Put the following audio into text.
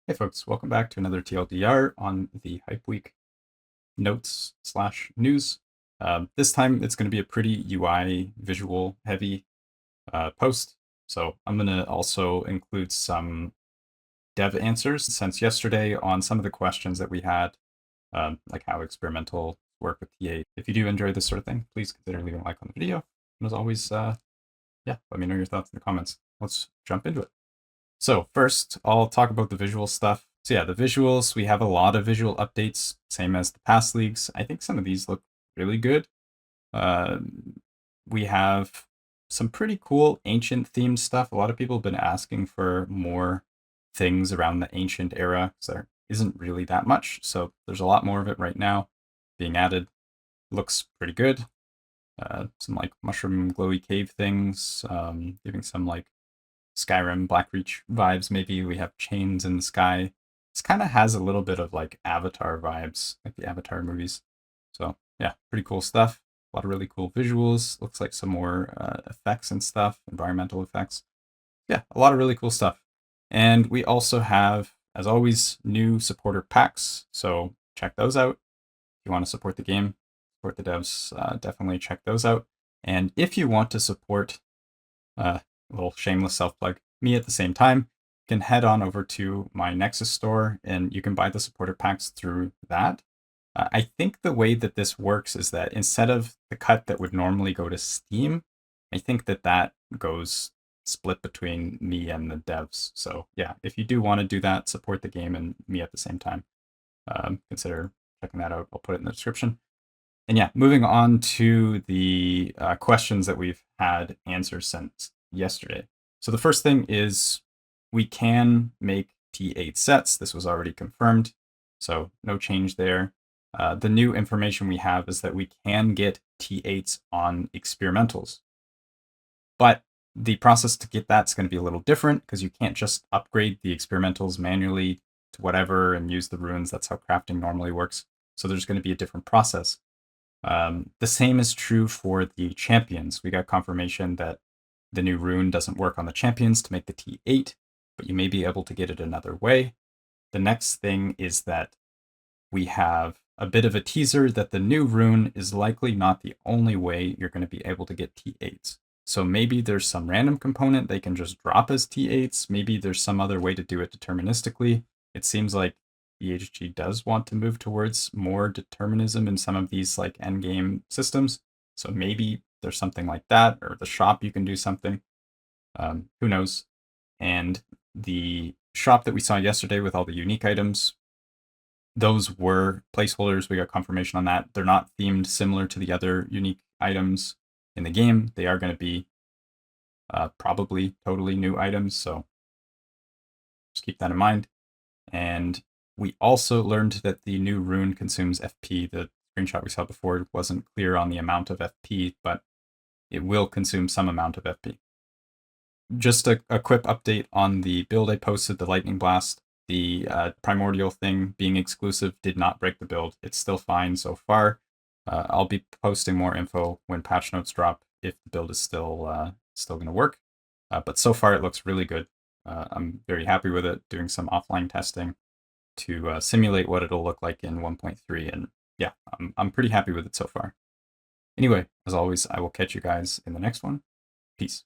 Hey folks, welcome back to another TLDR on the Hype Week notes / news. This time it's going to be a pretty UI visual heavy post. So I'm going to also include some dev answers since yesterday on some of the questions that we had, like how experimental work with TA. If you do enjoy this sort of thing, please consider leaving a like on the video. And as always, yeah, let me know your thoughts in the comments. Let's jump into it. So first, I'll talk about the visual stuff. So yeah, the visuals, we have a lot of visual updates, same as the past leagues. I think some of these look really good. We have some pretty cool ancient themed stuff. A lot of people have been asking for more things around the ancient era, because there isn't really that much. So there's a lot more of it right now being added. Looks pretty good. Some like mushroom glowy cave things, giving some like Skyrim, Blackreach vibes. Maybe we have chains in the sky. This kind of has a little bit of like Avatar vibes, like the Avatar movies. So yeah, pretty cool stuff. A lot of really cool visuals. Looks like some more effects and stuff, environmental effects. Yeah, a lot of really cool stuff. And we also have, as always, new supporter packs. So check those out. If you want to support the game, support the devs, definitely check those out. And if you want to support a little shameless self-plug, me at the same time, you can head on over to my Nexus store and you can buy the supporter packs through that. I think the way that this works is that instead of the cut that would normally go to Steam, I think that goes split between me and the devs. So yeah, if you do want to do that, support the game and me at the same time, consider checking that out. I'll put it in the description. And yeah, moving on to the questions that we've had answers since yesterday. So the first thing is we can make T8 sets. This was already confirmed, so no change there. The new information we have is that we can get T8s on experimentals. But the process to get that's going to be a little different because you can't just upgrade the experimentals manually to whatever and use the runes. That's how crafting normally works. So there's going to be a different process. The same is true for the champions. We got confirmation that the new rune doesn't work on the champions to make the T8, but you may be able to get it another way. The next thing is that we have a bit of a teaser that the new rune is likely not the only way you're going to be able to get T8s. So maybe there's some random component they can just drop as T8s. Maybe there's some other way to do it deterministically. It seems like EHG does want to move towards more determinism in some of these like endgame systems. So maybe there's something like that, or the shop you can do something. Who knows? And the shop that we saw yesterday with all the unique items, those were placeholders. We got confirmation on that. They're not themed similar to the other unique items in the game. They are going to be probably totally new items. So just keep that in mind. And we also learned that the new rune consumes FP. The screenshot we saw before wasn't clear on the amount of FP, but it will consume some amount of FP. Just a quick update on the build I posted, the Lightning Blast. The primordial thing being exclusive did not break the build. It's still fine so far. I'll be posting more info when patch notes drop if the build is still going to work. But so far it looks really good. I'm very happy with it, doing some offline testing to simulate what it'll look like in 1.3. And yeah, I'm pretty happy with it so far. Anyway, as always, I will catch you guys in the next one. Peace.